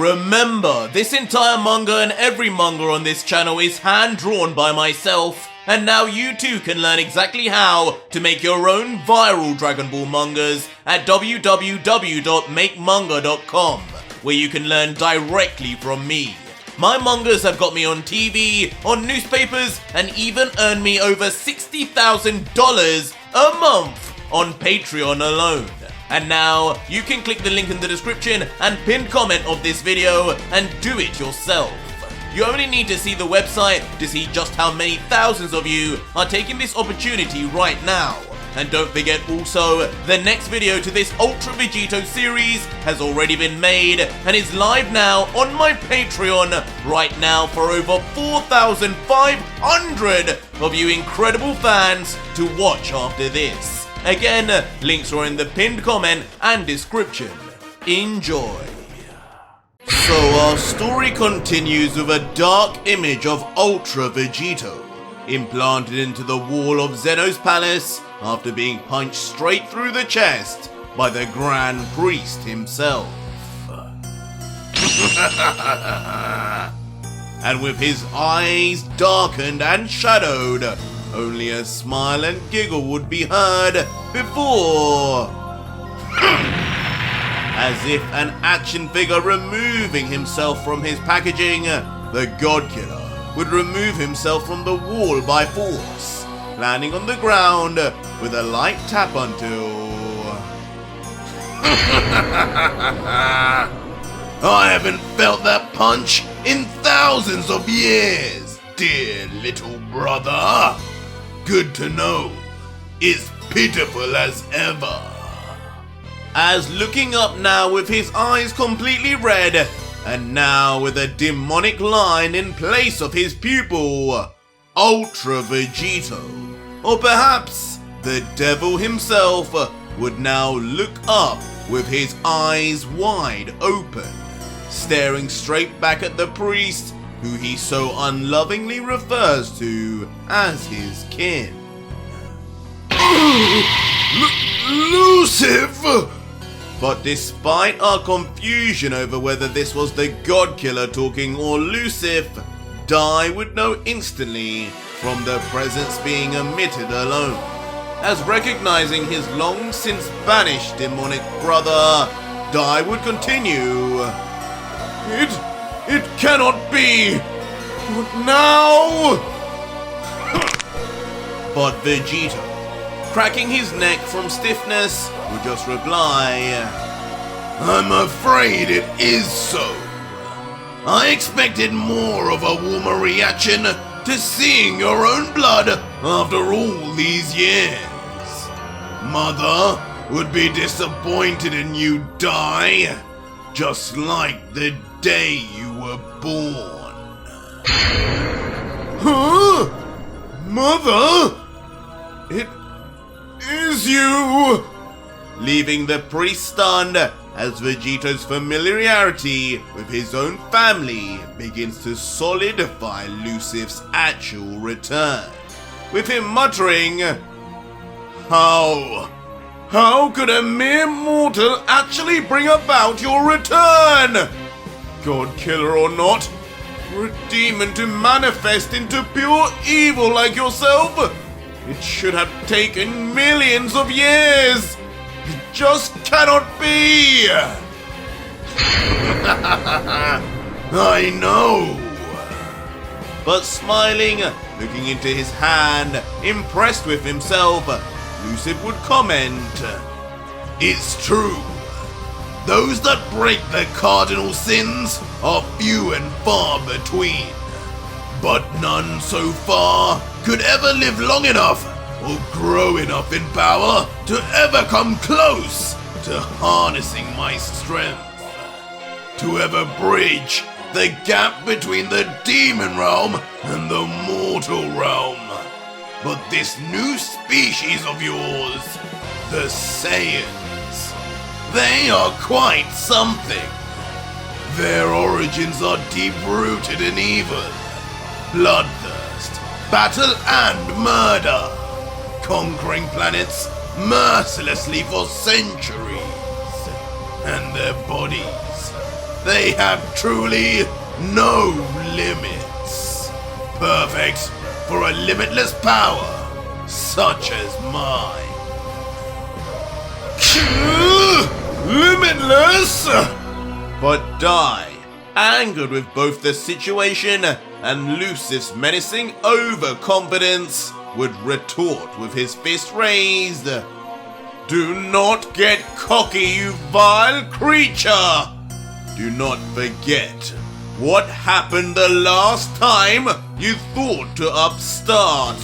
Remember, this entire manga and every manga on this channel is hand-drawn by myself, and now you too can learn exactly how to make your own viral Dragon Ball mangas at www.makemanga.com, where you can learn directly from me. My mangas have got me on TV, on newspapers, and even earned me over $60,000 a month on Patreon alone. And now, you can click the link in the description and pinned comment of this video and do it yourself. You only need to see the website to see just how many thousands of you are taking this opportunity right now. And don't forget also, the next video to this Ultra Vegito series has already been made and is live now on my Patreon right now for over 4,500 of you incredible fans to watch after this. Again, links are in the pinned comment and description. Enjoy. So our story continues with a dark image of Ultra Vegito, implanted into the wall of Zeno's palace after being punched straight through the chest by the Grand Priest himself. And with his eyes darkened and shadowed, only a smile and giggle would be heard before, as if an action figure removing himself from his packaging, the God Killer would remove himself from the wall by force, landing on the ground with a light tap until... I haven't felt that punch in thousands of years, dear little brother. Good to know. It's pitiful as ever. As looking up now with his eyes completely red, and now with a demonic line in place of his pupil, Ultra Vegito, or perhaps the devil himself, would now look up with his eyes wide open, staring straight back at the priest who he so unlovingly refers to as his kin. Lucifer! But despite our confusion over whether this was the God Killer talking or Lucifer, Dai would know instantly from the presence being emitted alone, as recognizing his long since banished demonic brother, Dai would continue. It cannot be! What now? But Vegito, cracking his neck from stiffness, would just reply, I'm afraid it is so. I expected more of a warmer reaction to seeing your own blood after all these years. Mother would be disappointed in you, Dai, just like the day you were born. Huh? Mother? It is you! Leaving the priest stunned as Vegito's familiarity with his own family begins to solidify Lucifer's actual return, with him muttering, How could a mere mortal actually bring about your return? God Killer or not, for a demon to manifest into pure evil like yourself, it should have taken millions of years. It just cannot be. I know. But smiling, looking into his hand, impressed with himself, Lucifer would comment, It's true. Those that break the cardinal sins are few and far between. But none so far could ever live long enough or grow enough in power to ever come close to harnessing my strength. To ever bridge the gap between the demon realm and the mortal realm. But this new species of yours, the Saiyans, they are quite something. Their origins are deep-rooted in evil, bloodthirst, battle and murder, conquering planets mercilessly for centuries. And their bodies, They have truly no limits. Perfect for a limitless power such as mine. Limitless! But Dai, angered with both the situation and Lucif's menacing overconfidence, would retort with his fist raised. Do not get cocky, you vile creature! Do not forget what happened the last time you thought to upstart.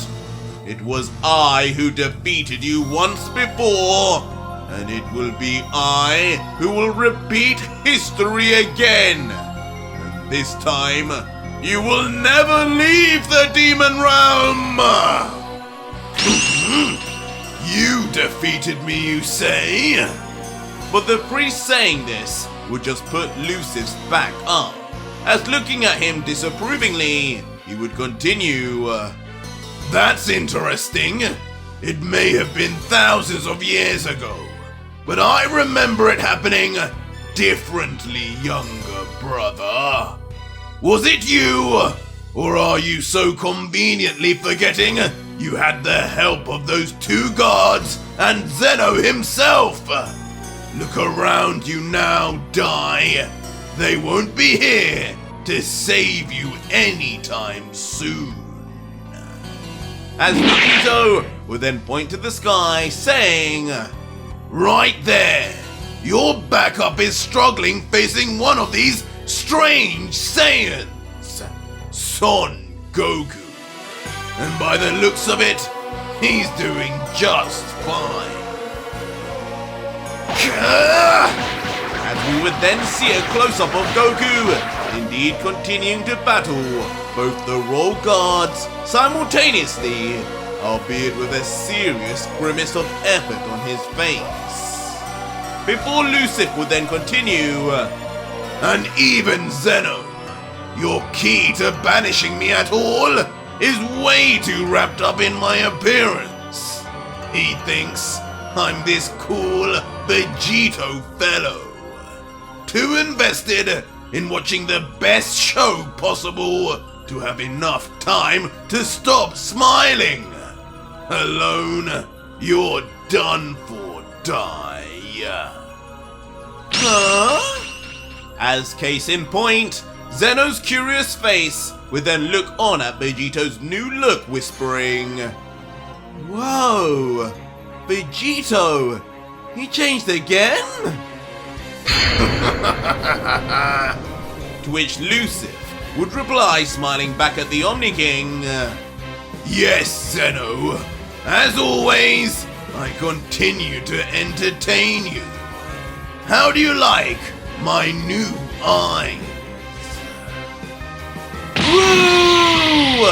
It was I who defeated you once before, and it will be I who will repeat history again. And this time, you will never leave the demon realm! You defeated me, you say? But the priest saying this would just put Lucif's back up, as looking at him disapprovingly, he would continue. That's interesting. It may have been thousands of years ago, but I remember it happening differently, younger brother. Was it you? Or are you so conveniently forgetting you had the help of those two gods and Zeno himself? Look around you now, Dai. They won't be here to save you anytime soon. As Vegito would then point to the sky, saying, Right there! Your backup is struggling facing one of these strange Saiyans, Son Goku. And by the looks of it, he's doing just fine. As we would then see a close-up of Goku, indeed continuing to battle both the royal guards simultaneously, albeit with a serious grimace of effort on his face. Before Lucif would then continue, and even Zeno, your key to banishing me at all is way too wrapped up in my appearance. He thinks I'm this cool Vegito fellow, too invested in watching the best show possible to have enough time to stop smiling. Alone, you're done for, Dai. Huh? As case in point, Zeno's curious face would then look on at Vegito's new look, whispering, Whoa, Vegito, he changed again? To which Lucif would reply, smiling back at the Omni King, Yes, Zeno. As always, I continue to entertain you. How do you like my new eyes? Woo!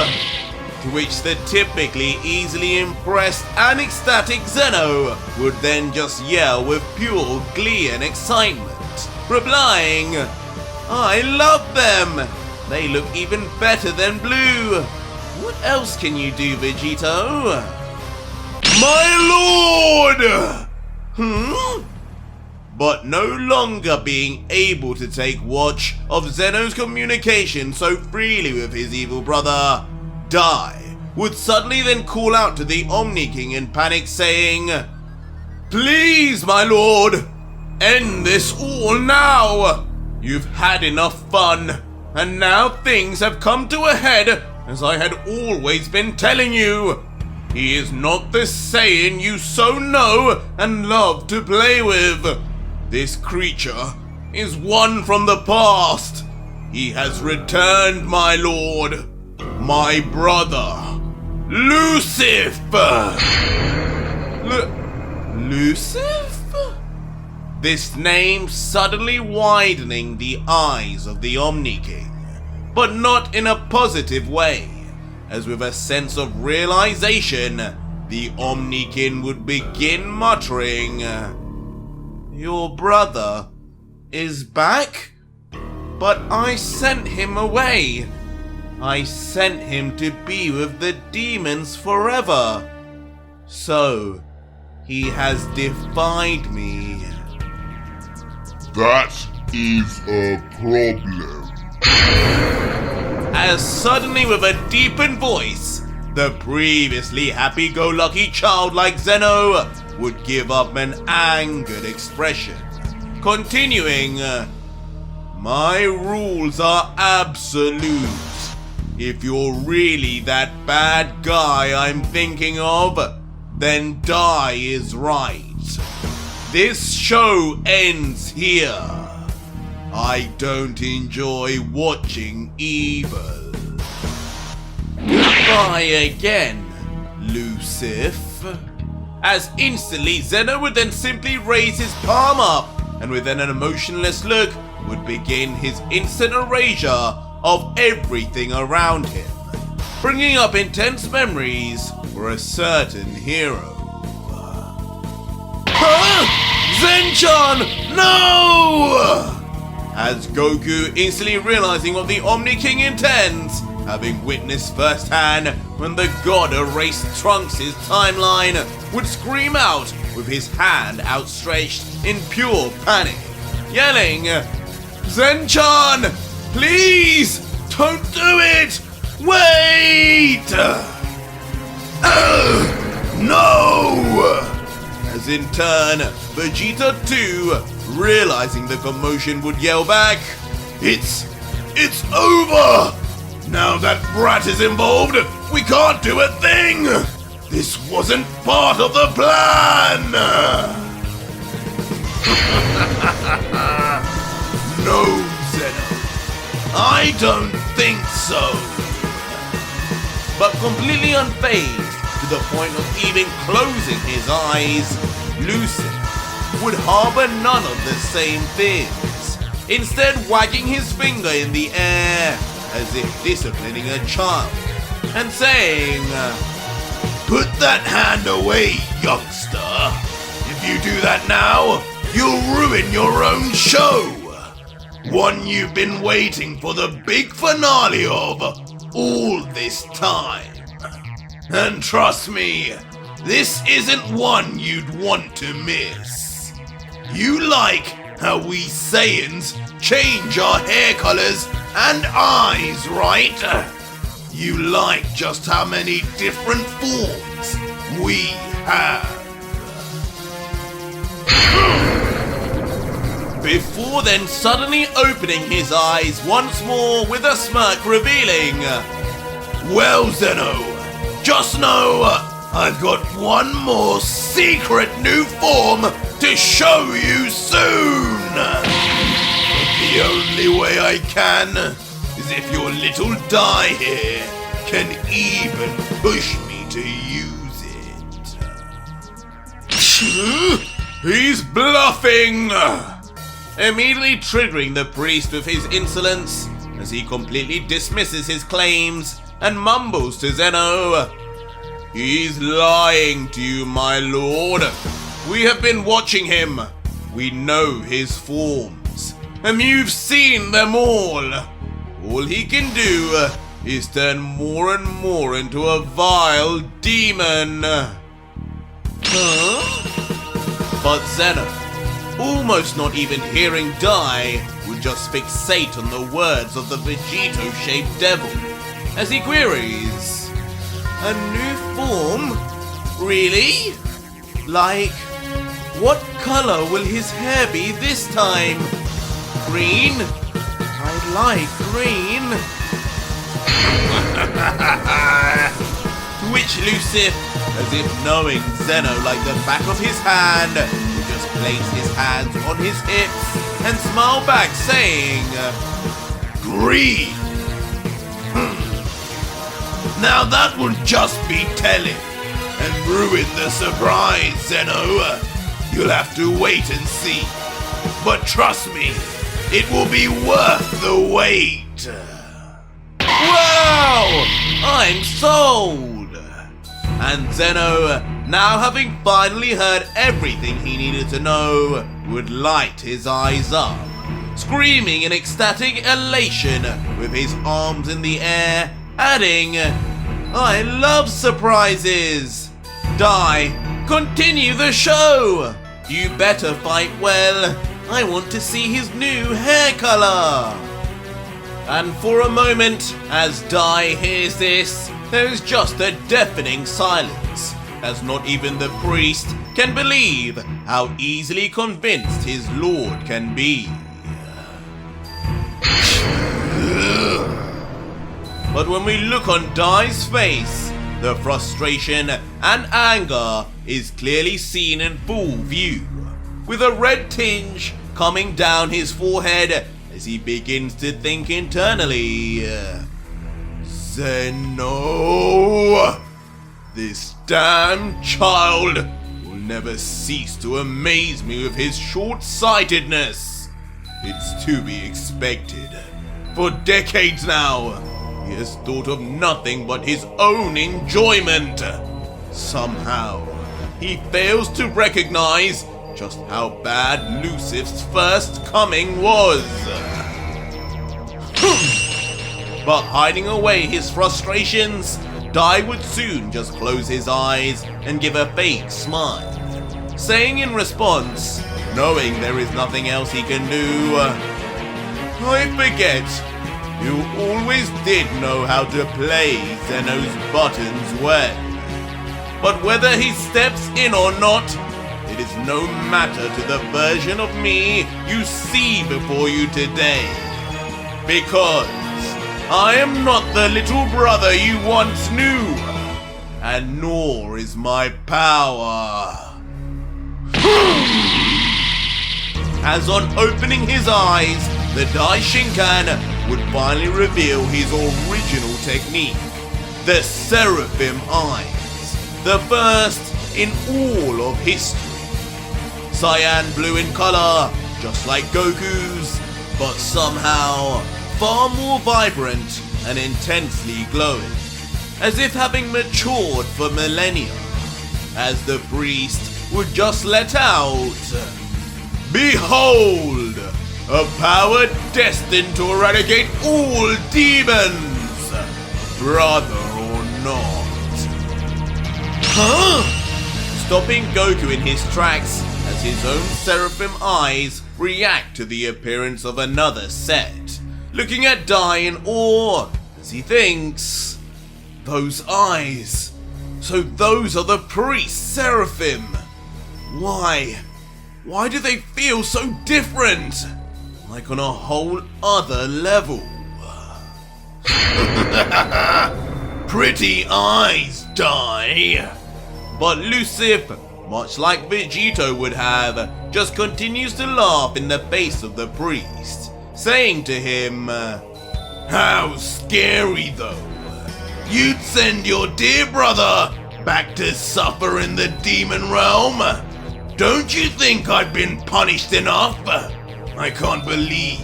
To which the typically easily impressed and ecstatic Zeno would then just yell with pure glee and excitement, replying, I love them! They look even better than blue! What else can you do, Vegito? My lord! But no longer being able to take watch of Zeno's communication so freely with his evil brother, Dai would suddenly then call out to the Omni King in panic, saying, Please, my lord, end this all now! You've had enough fun, and now things have come to a head as I had always been telling you. He is not the Saiyan you so know and love to play with. This creature is one from the past. He has returned, my lord. My brother, Lucif! Lucif? This name suddenly widening the eyes of the Omni King, but not in a positive way, as with a sense of realization, the Omni King would begin muttering, Your brother is back? But I sent him away. I sent him to be with the demons forever. So, he has defied me. That is a problem. As suddenly with a deepened voice, the previously happy-go-lucky childlike Zeno would give up an angered expression, continuing, "My rules are absolute. If you're really that bad guy I'm thinking of, then die is right. This show ends here. I don't enjoy watching evil. Goodbye again, Lucif." As instantly Zeno would then simply raise his palm up and with an emotionless look would begin his instant erasure of everything around him, bringing up intense memories for a certain hero. Huh? Zenchan! No! As Goku, instantly realizing what the Omni King intends, having witnessed firsthand when the god erased Trunks' timeline, would scream out with his hand outstretched in pure panic, yelling, "Zenchan! Please! Don't do it! Wait!" No! As in turn, Vegito too, realizing the commotion, would yell back, It's over! Now that Brat is involved, we can't do a thing! This wasn't part of the plan! No, Zeno. I don't think so. But completely unfazed, to the point of even closing his eyes, Lucid would harbor none of the same fears, instead wagging his finger in the air as if disciplining a child, and saying, "Put that hand away, youngster. If you do that now, you'll ruin your own show. One you've been waiting for the big finale of all this time. And trust me, this isn't one you'd want to miss. You like how we Saiyans change our hair colors and eyes, right? You like just how many different forms we have." Before then suddenly opening his eyes once more with a smirk, revealing, "Well, Zeno, just know I've got one more secret new form to show you soon. But the only way I can is if your little die here can even push me to use it." He's bluffing! Immediately triggering the priest with his insolence as he completely dismisses his claims and mumbles to Zeno, "He's lying to you, my lord. We have been watching him. We know his forms, and you've seen them all. All he can do is turn more and more into a vile demon." Huh? But Zeno, almost not even hearing die, would just fixate on the words of the Vegito-shaped devil as he queries, "A new form? Really? Like, what color will his hair be this time? Green? I like green." To which Lucif, as if knowing Zeno like the back of his hand, would just place his hands on his hips and smile back, saying, "Green? Now that would just be telling and ruin the surprise, Zeno. You'll have to wait and see. But trust me, it will be worth the wait." Wow! I'm sold! And Zeno, now having finally heard everything he needed to know, would light his eyes up, screaming in ecstatic elation with his arms in the air, adding, "I love surprises! Continue the show! You better fight well, I want to see his new hair color. And for a moment, as Dai hears this, there is just a deafening silence, as not even the priest can believe how easily convinced his lord can be. But when we look on Dai's face, the frustration and anger is clearly seen in full view, with a red tinge coming down his forehead as he begins to think internally. Zeno! This damn child will never cease to amaze me with his short-sightedness. It's to be expected. For decades now, he has thought of nothing but his own enjoyment. Somehow, he fails to recognize just how bad Lucifer's first coming was. But hiding away his frustrations, Dai would soon just close his eyes and give a fake smile, saying in response, knowing there is nothing else he can do, I forget, you always did know how to play Zeno's buttons well. But whether he steps in or not, it is no matter to the version of me you see before you today. Because I am not the little brother you once knew, and nor is my power. As on opening his eyes, the Dai Shinkan would finally reveal his original technique, the Seraphim Eyes, the first in all of history. Saiyan blue in color, just like Goku's, but somehow far more vibrant and intensely glowing, as if having matured for millennia, as the priest would just let out, behold, a power destined to eradicate all demons, brother or not. Huh? Stopping Goku in his tracks as his own Seraphim Eyes react to the appearance of another set, looking at Dai in awe as he thinks, those eyes, so those are the priest's Seraphim. Why do they feel so different? Like on a whole other level. Pretty eyes, Dai. But Lucifer, much like Vegito would have, just continues to laugh in the face of the priest, saying to him, how scary though. You'd send your dear brother back to suffer in the demon realm? Don't you think I've been punished enough? I can't believe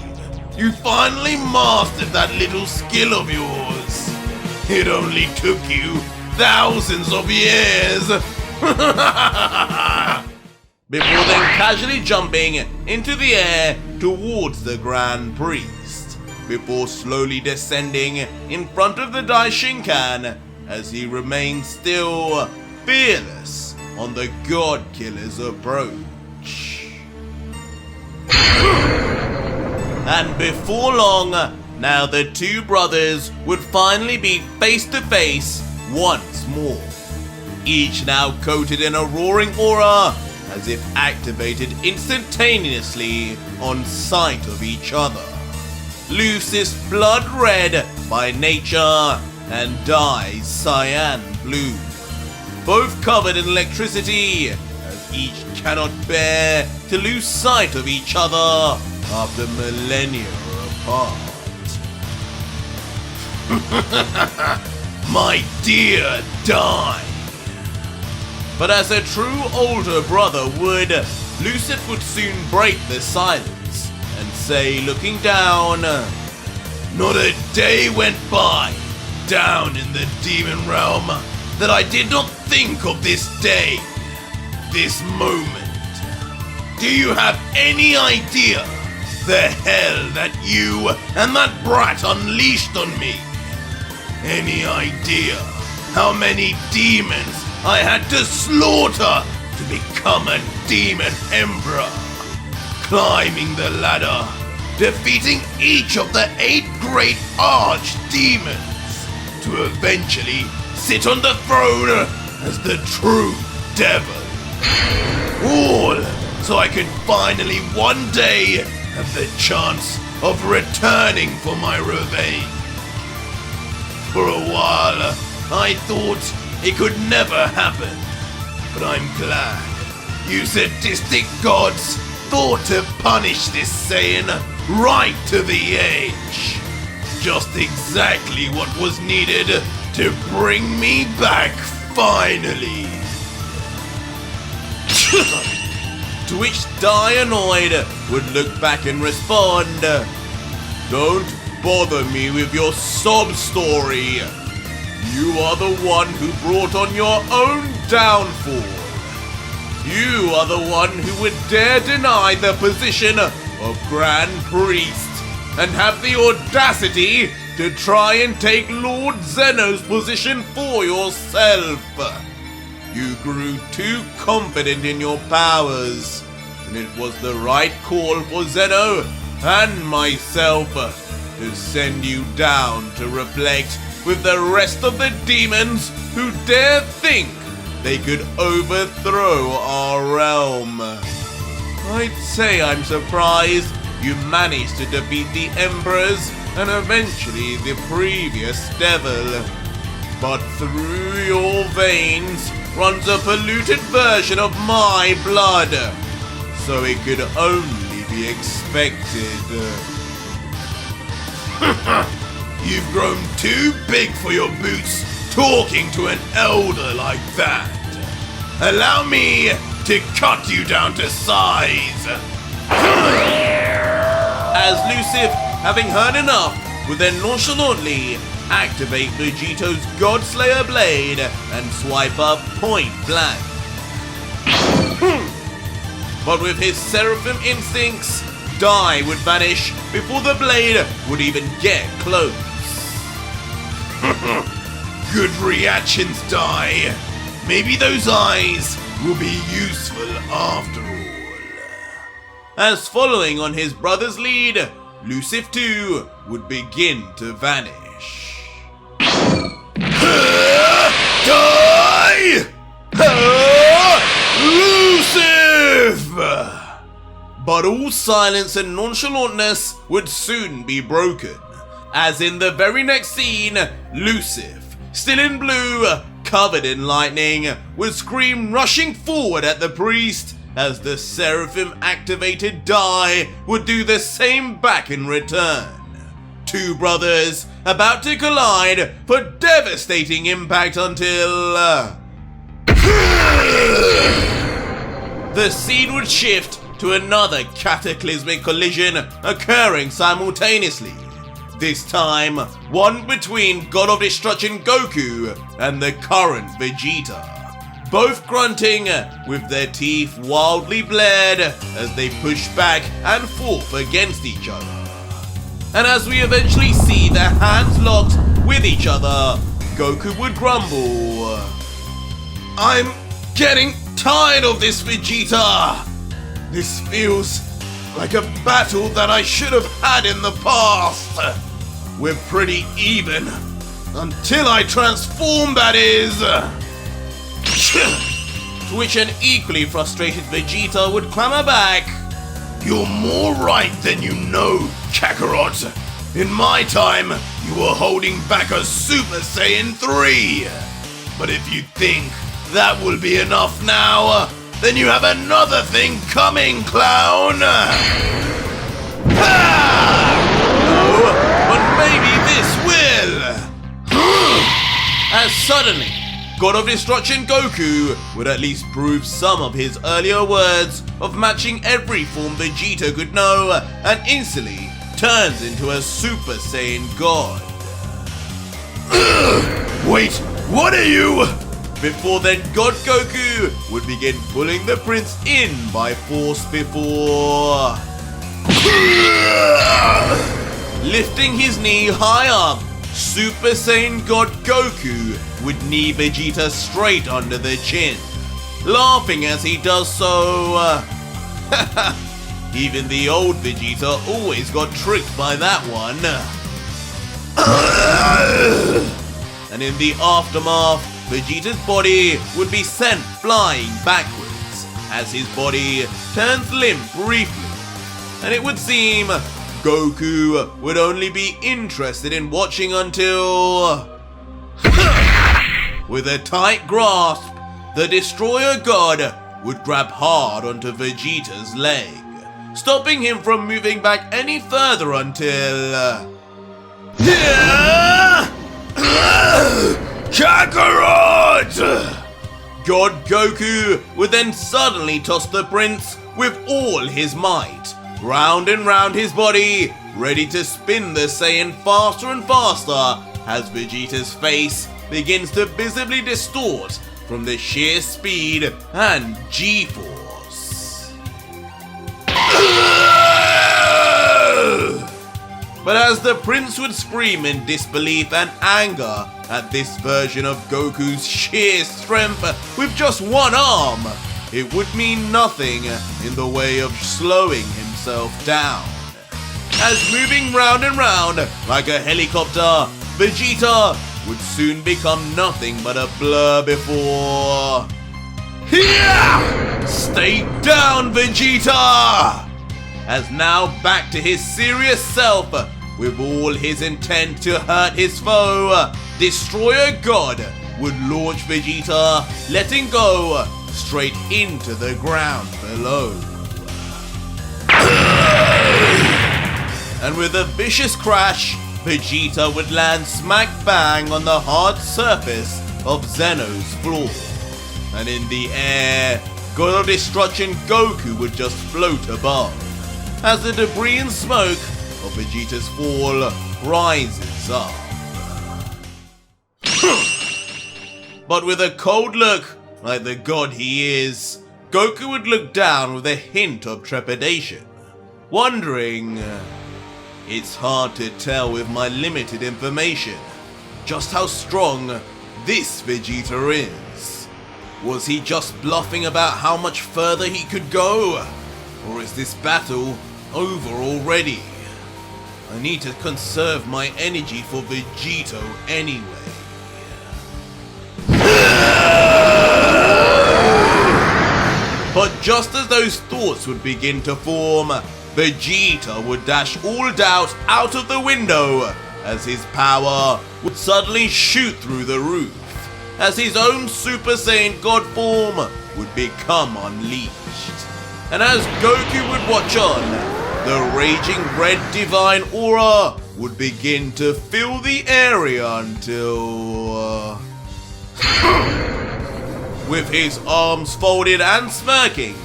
you finally mastered that little skill of yours. It only took you thousands of years. Before then casually jumping into the air towards the Grand Priest, before slowly descending in front of the Dai Shinkan as he remains still fearless on the God Killer's approach. And before long, now the two brothers would finally be face to face once more, each now coated in a roaring aura as if activated instantaneously on sight of each other. Lucis blood red by nature and Dai's cyan blue, both covered in electricity as each cannot bear to lose sight of each other after millennia apart. My dear Dai. But as a true older brother would, Lucid would soon break the silence and say, looking down, not a day went by down in the demon realm that I did not think of this day, this moment. Do you have any idea the hell that you and that brat unleashed on me? Any idea how many demons I had to slaughter to become a demon emperor? climbing the ladder, defeating each of the 8 great archdemons, to eventually sit on the throne as the true devil. All so I could finally one day have the chance of returning for my revenge. For a while, I thought it could never happen, but I'm glad you sadistic gods thought to punish this Saiyan right to the edge. Just exactly what was needed to bring me back finally. To which Die Annoyed would look back and respond, "Don't bother me with your sob story. You are the one who brought on your own downfall. You are the one who would dare deny the position of Grand Priest and have the audacity to try and take Lord Zeno's position for yourself. You grew too confident in your powers, and it was the right call for Zeno and myself to send you down to reflect with the rest of the demons who dare think they could overthrow our realm. I'd say I'm surprised you managed to defeat the emperors and eventually the previous devil. But through your veins runs a polluted version of my blood, so it could only be expected." You've grown too big for your boots talking to an elder like that. Allow me to cut you down to size. As Lucif, having heard enough, would then nonchalantly activate Vegito's Godslayer blade and swipe up point blank. But with his seraphim instincts, Die would vanish before the blade would even get close. Good reactions, Die. Maybe those eyes will be useful after all. As following on his brother's lead, Lucif too would begin to vanish. Die! Lucif! But all silence and nonchalantness would soon be broken, as in the very next scene, Lucif, still in blue, covered in lightning, would scream, rushing forward at the priest, as the seraphim activated Die would do the same back in return. Two brothers about to collide for devastating impact until the scene would shift to another cataclysmic collision occurring simultaneously. This time, one between God of Destruction Goku and the current Vegeta, both grunting with their teeth wildly blared as they push back and forth against each other. And as we eventually see their hands locked with each other, Goku would grumble, "I'm getting tired of this, Vegeta. This feels like a battle that I should have had in the past. We're pretty even. Until I transform, that is." To which an equally frustrated Vegeta would clamor back, "You're more right than you know, Kakarot. In my time, you were holding back a Super Saiyan 3. But if you think that will be enough now, then you have another thing coming, clown." No, but maybe this will. As suddenly, God of Destruction Goku would at least prove some of his earlier words of matching every form Vegeta could know, and instantly turns into a Super Saiyan God. Wait, what are you? Before then, God Goku would begin pulling the prince in by force before lifting his knee high up. Super Saiyan God Goku would knee Vegeta straight under the chin, laughing as he does so. Even the old Vegeta always got tricked by that one. And in the aftermath, Vegeta's body would be sent flying backwards as his body turns limp briefly. And it would seem Goku would only be interested in watching until... With a tight grasp, the Destroyer God would grab hard onto Vegeta's leg, stopping him from moving back any further until... Kakarot! God Goku would then suddenly toss the prince with all his might, round and round his body, ready to spin the Saiyan faster and faster as Vegeta's face begins to visibly distort from the sheer speed and G-force. But as the prince would scream in disbelief and anger at this version of Goku's sheer strength with just one arm, it would mean nothing in the way of slowing himself down. As moving round and round like a helicopter, Vegeta would soon become nothing but a blur before... Stay down, Vegeta! As now back to his serious self, with all his intent to hurt his foe, Destroyer God would launch Vegeta, letting go straight into the ground below. And with a vicious crash, Vegeta would land smack bang on the hard surface of Zeno's floor. And in the air, God of Destruction Goku would just float above, as the debris and smoke of Vegeta's fall rises up. But with a cold look, like the god he is, Goku would look down with a hint of trepidation, wondering... It's hard to tell with my limited information just how strong this Vegeta is. Was he just bluffing about how much further he could go? Or is this battle over already? I need to conserve my energy for Vegito anyway. But just as those thoughts would begin to form, Vegeta would dash all doubt out of the window as his power would suddenly shoot through the roof, as his own Super Saiyan God form would become unleashed. And as Goku would watch on, the raging red divine aura would begin to fill the area until... With his arms folded and smirking,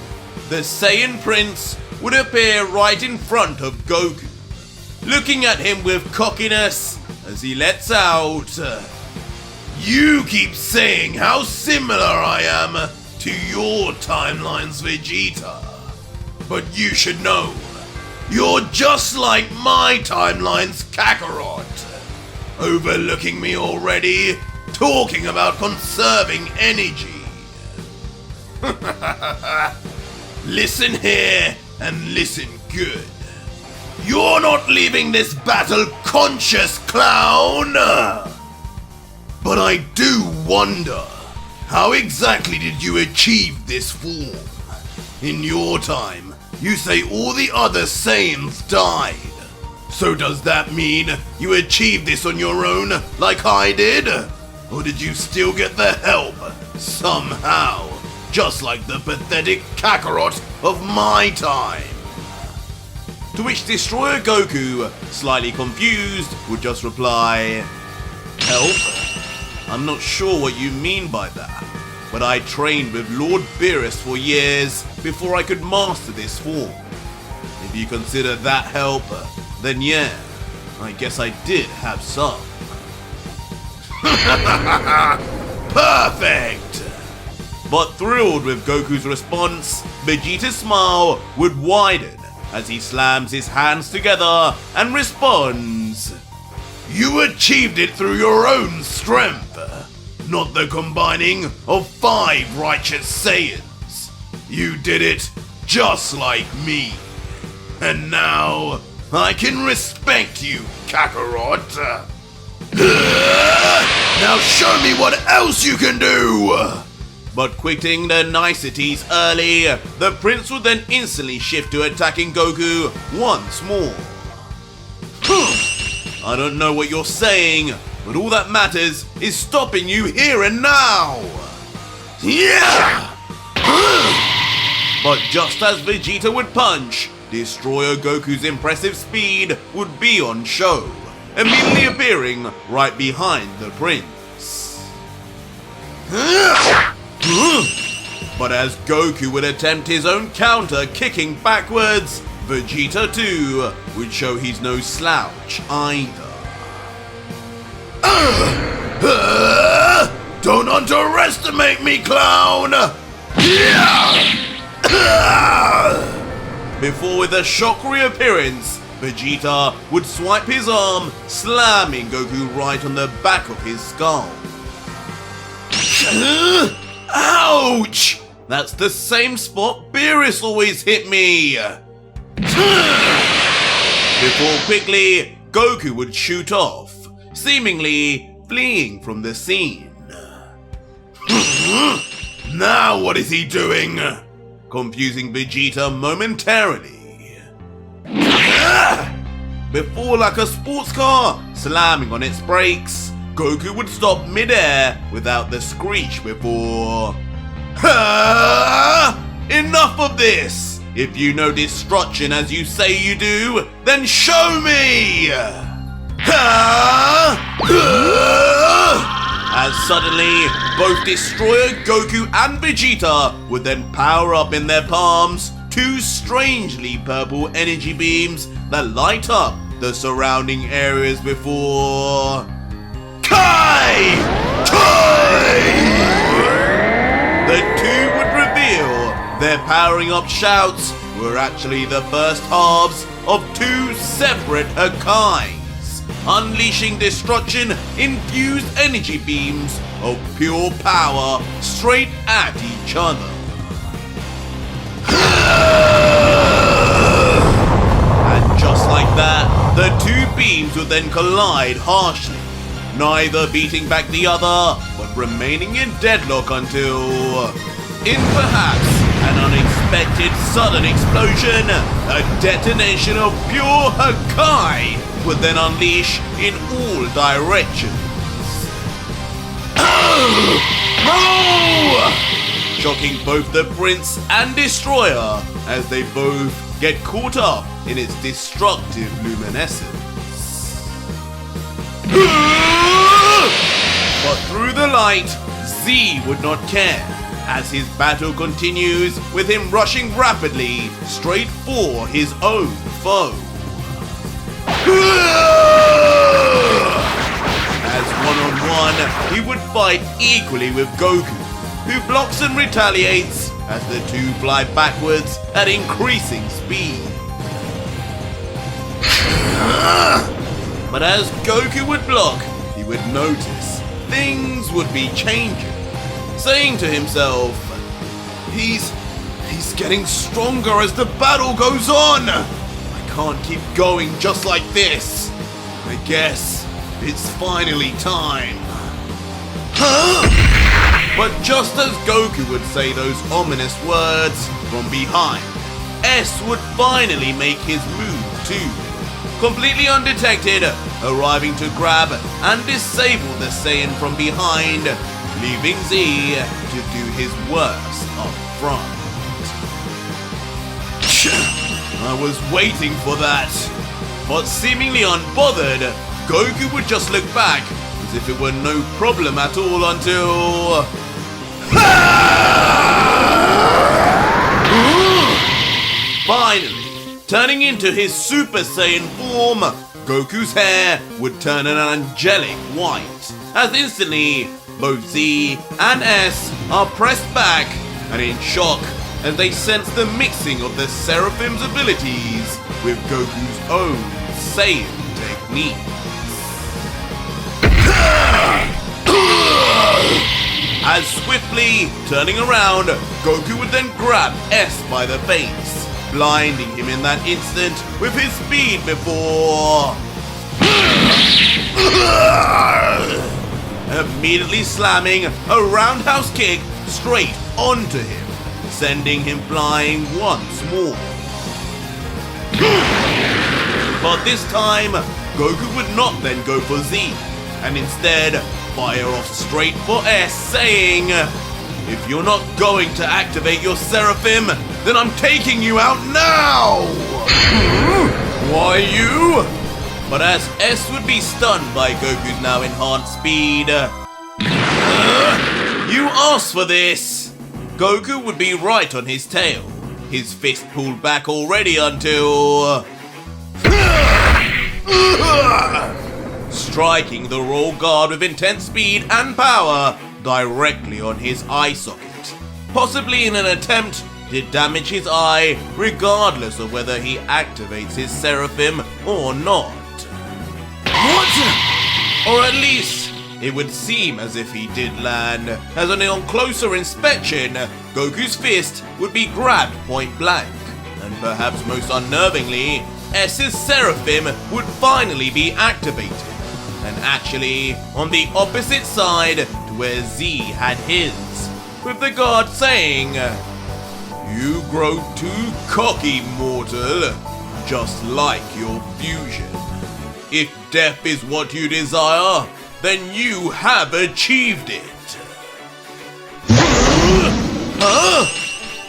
the Saiyan Prince would appear right in front of Goku, looking at him with cockiness as he lets out, "You keep saying how similar I am to your timelines, Vegeta. But you should know, you're just like my timeline's Kakarot. Overlooking me already, talking about conserving energy. Listen here and listen good. You're not leaving this battle conscious, clown! But I do wonder, how exactly did you achieve this form? In your time, you say all the other Saiyans died. So does that mean you achieved this on your own, like I did? Or did you still get the help, somehow? Just like the pathetic Kakarot of my time." To which Destroyer Goku, slightly confused, would just reply, "Help? I'm not sure what you mean by that, but I trained with Lord Beerus for years before I could master this form. If you consider that help, then yeah, I guess I did have some." Perfect! But thrilled with Goku's response, Vegeta's smile would widen as he slams his hands together and responds, "You achieved it through your own strength, not the combining of 5 righteous Saiyans. You did it just like me." And now, I can respect you, Kakarot. Now show me what else you can do! But quitting the niceties early, the prince would then instantly shift to attacking Goku once more. I don't know what you're saying, but all that matters is stopping you here and now! Yeah! But just as Vegito would punch, Destroyer Goku's impressive speed would be on show, immediately appearing right behind the prince. But as Goku would attempt his own counter kicking backwards, Vegeta too would show he's no slouch either. Don't underestimate me, clown! Before with a shock reappearance, Vegeta would swipe his arm, slamming Goku right on the back of his skull. Ouch! That's the same spot Beerus always hit me! Before quickly, Goku would shoot off, seemingly fleeing from the scene. Now what is he doing? Confusing Vegeta momentarily. Before, like a sports car slamming on its brakes, Goku would stop mid-air without the screech before... Enough of this! If you know destruction as you say you do, then show me! As suddenly, both Destroyer Goku and Vegeta would then power up in their palms two strangely purple energy beams that light up the surrounding areas before... Kai! The two would reveal their powering up shouts were actually the first halves of two separate Hakais, unleashing destruction-infused energy beams of pure power straight at each other. And just like that, the two beams would then collide harshly, neither beating back the other, but remaining in deadlock until, in perhaps an unexpected sudden explosion, a detonation of pure Hakai would then unleash in all directions. Shocking both the Prince and Destroyer as they both get caught up in its destructive luminescence. But through the light, Z would not care, as his battle continues with him rushing rapidly straight for his own foe. As one-on-one, he would fight equally with Goku, who blocks and retaliates as the two fly backwards at increasing speed. But as Goku would block, he would notice things would be changing, saying to himself, He's getting stronger as the battle goes on! I can't keep going just like this. I guess it's finally time. But just as Goku would say those ominous words, from behind, S would finally make his move too, completely undetected, arriving to grab and disable the Saiyan from behind, leaving Z to do his worst up front. I was waiting for that, but seemingly unbothered, Goku would just look back as if it were no problem at all until... Finally, turning into his Super Saiyan form, Goku's hair would turn an angelic white, as instantly both Z and S are pressed back and in shock as they sense the mixing of the Seraphim's abilities with Goku's own Saiyan technique. As swiftly turning around, Goku would then grab S by the face, blinding him in that instant with his speed before immediately slamming a roundhouse kick straight onto him, sending him flying once more. But this time, Goku would not then go for Z, and instead fire off straight for S, saying, "If you're not going to activate your Seraphim, then I'm taking you out now!" Why you? But as S would be stunned by Goku's now enhanced speed, you asked for this! Goku would be right on his tail, his fist pulled back already until striking the roll guard with intense speed and power directly on his eye socket, possibly in an attempt to damage his eye regardless of whether he activates his Seraphim or not. What? Or at least, it would seem as if he did land, as on closer inspection, Goku's fist would be grabbed point blank, and perhaps most unnervingly, S's Seraphim would finally be activated, and actually on the opposite side to where Z had his, with the guard saying, "You grow too cocky, mortal, just like your fusion. If death is what you desire, then you have achieved it."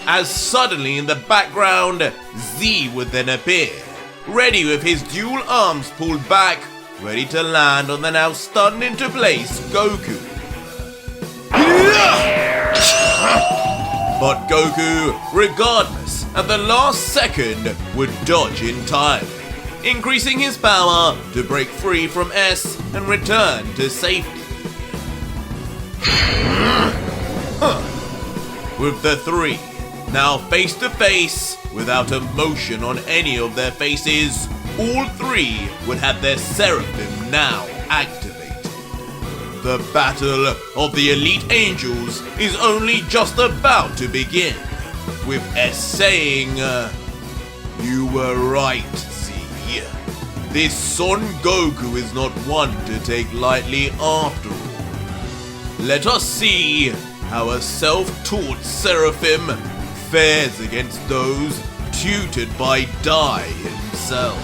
As suddenly in the background, Z would then appear, ready with his dual arms pulled back, ready to land on the now stunned into place Goku. But Goku, regardless, at the last second, would dodge entirely, increasing his power to break free from S and return to safety. With the three now face to face, without emotion on any of their faces, all three would have their Seraphim now activated. The battle of the Elite Angels is only just about to begin, with S saying, "You were right, Z. This Son Goku is not one to take lightly after all. Let us see how a self-taught Seraphim fares against those tutored by Dai himself."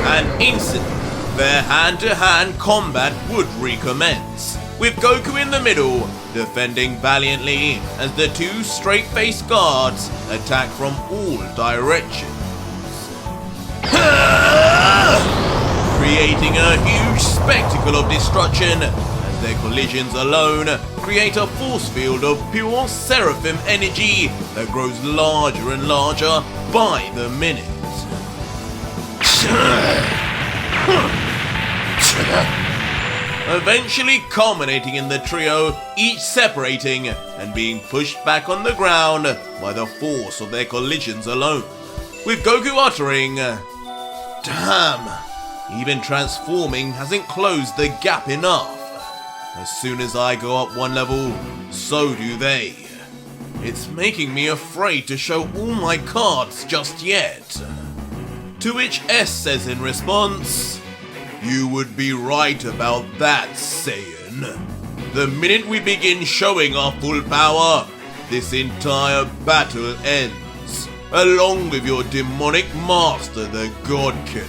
And instantly, their hand-to-hand combat would recommence, with Goku in the middle, defending valiantly as the two straight-faced guards attack from all directions, creating a huge spectacle of destruction, as their collisions alone create a force field of pure Seraphim energy that grows larger and larger by the minute. Eventually culminating in the trio each separating and being pushed back on the ground by the force of their collisions alone, with Goku uttering, "Damn, even transforming hasn't closed the gap enough. As soon as I go up one level, so do they. It's making me afraid to show all my cards just yet." To which S says in response, "You would be right about that, Saiyan. The minute we begin showing our full power, this entire battle ends, along with your demonic master, the God Killer."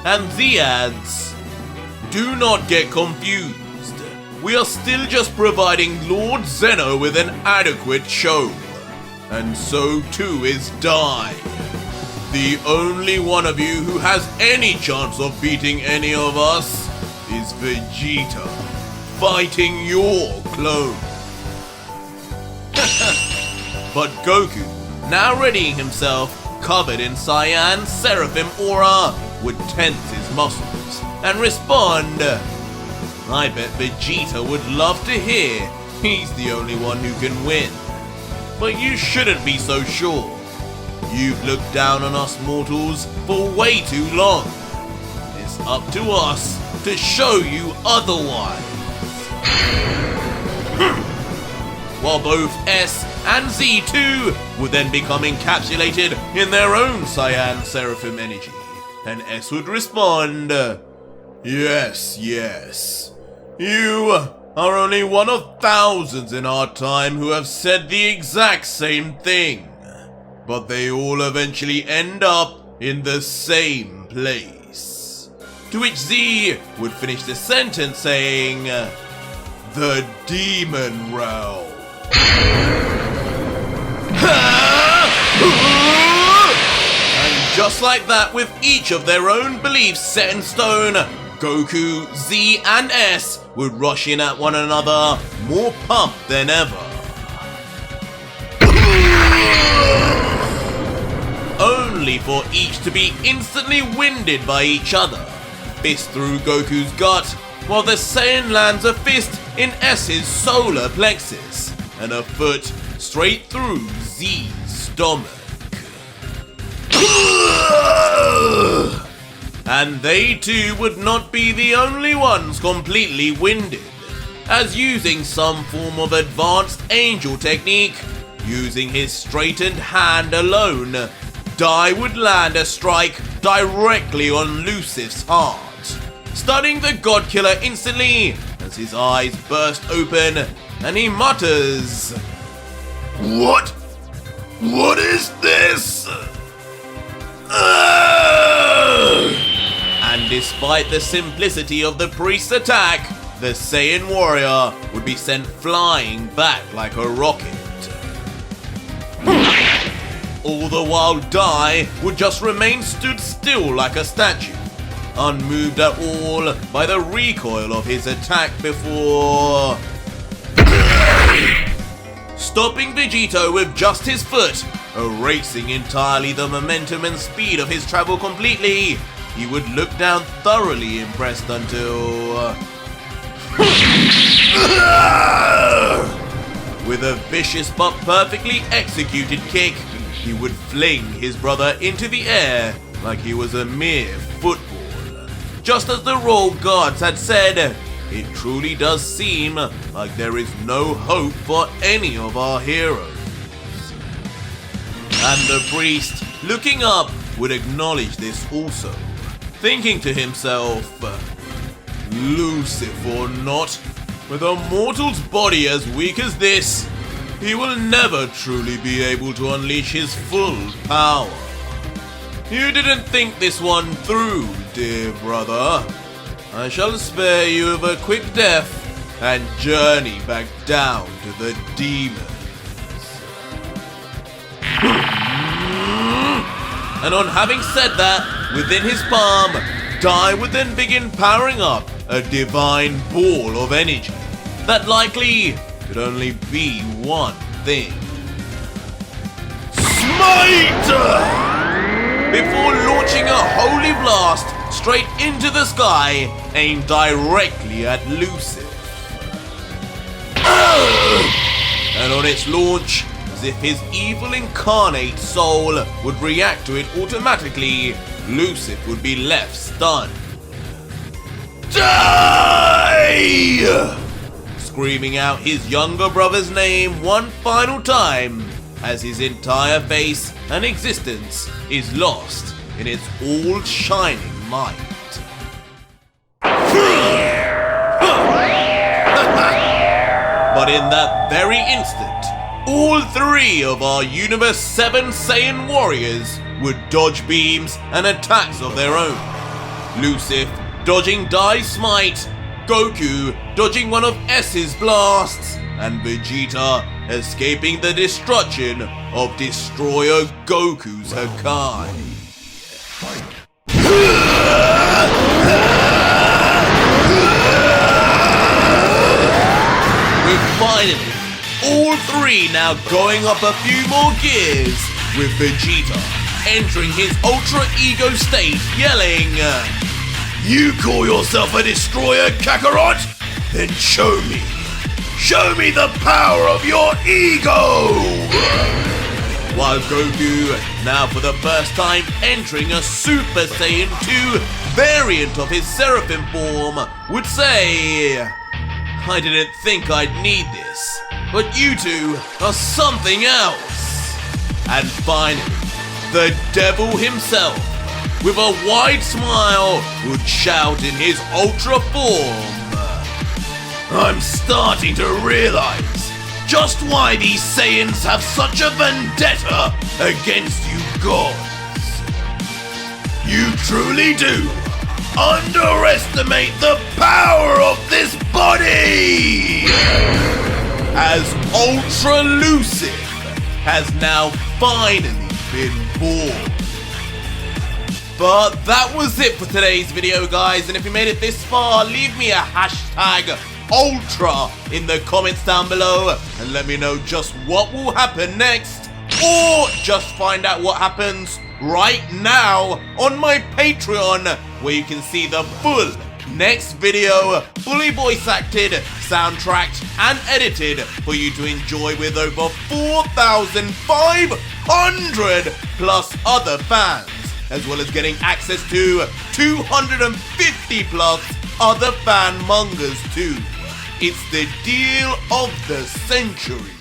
And Z adds, "Do not get confused. We are still just providing Lord Zeno with an adequate show. And so too is Dai. The only one of you who has any chance of beating any of us is Vegito, fighting your clone." But Goku, now readying himself, covered in Saiyan Seraphim aura, would tense his muscles and respond, "I bet Vegeta would love to hear he's the only one who can win. But you shouldn't be so sure. You've looked down on us mortals for way too long. It's up to us to show you otherwise." While both S and Z2 would then become encapsulated in their own Saiyan Seraphim energy, and S would respond, "Yes, yes. You are only one of thousands in our time who have said the exact same thing, but they all eventually end up in the same place." To which Z would finish the sentence saying, "The demon realm." And just like that, with each of their own beliefs set in stone, Goku, Z, and S would rush in at one another, more pumped than ever. Only for each to be instantly winded by each other. Fist through Goku's gut, while the Saiyan lands a fist in S's solar plexus, and a foot straight through Z's stomach. And they too would not be the only ones completely winded, as using some form of advanced angel technique, using his straightened hand alone, Dai would land a strike directly on Lucif's heart, stunning the God Killer instantly as his eyes burst open and he mutters, "What? What is this?" And despite the simplicity of the priest's attack, the Saiyan warrior would be sent flying back like a rocket. All the while Dai would just remain stood still like a statue, unmoved at all by the recoil of his attack before stopping Vegito with just his foot, erasing entirely the momentum and speed of his travel completely. He would look down thoroughly impressed until with a vicious but perfectly executed kick, he would fling his brother into the air like he was a mere football. Just as the royal gods had said, it truly does seem like there is no hope for any of our heroes. And the priest, looking up, would acknowledge this also, thinking to himself, "Lucifer or not, with a mortal's body as weak as this, he will never truly be able to unleash his full power. You didn't think this one through, dear brother. I shall spare you of a quick death and journey back down to the demons." And on having said that, within his palm, Dai would then begin powering up a divine ball of energy that likely could only be one thing. Smite! Before launching a holy blast straight into the sky, aimed directly at Lucif. And on its launch, as if his evil incarnate soul would react to it automatically, Lucif would be left stunned. Die! Screaming out his younger brother's name one final time, as his entire face and existence is lost in its all-shining might. But in that very instant, all three of our Universe 7 Saiyan warriors would dodge beams and attacks of their own. Lucif dodging Dai's smite, Goku dodging one of S's blasts, and Vegeta escaping the destruction of Destroyer Goku's Hakai. With finally, all three now going up a few more gears, with Vegeta entering his Ultra Ego state, yelling, "You call yourself a destroyer, Kakarot? Then show me. Show me the power of your ego!" While Goku, now for the first time entering a Super Saiyan 2 variant of his Seraphim form, would say, "I didn't think I'd need this, but you two are something else. And finally, the devil himself, with a wide smile, would shout in his ultra form, I'm starting to realize just why these Saiyans have such a vendetta against you gods. You truly do underestimate the power of this body! As Ultra Lucid has now finally been born. But that was it for today's video, guys, and if you made it this far, leave me a hashtag Ultra in the comments down below and let me know just what will happen next, or just find out what happens right now on my Patreon, where you can see the full next video, fully voice acted, soundtracked and edited for you to enjoy with over 4,500 plus other fans, as well as getting access to 250 plus other fan mangas too. It's the deal of the century.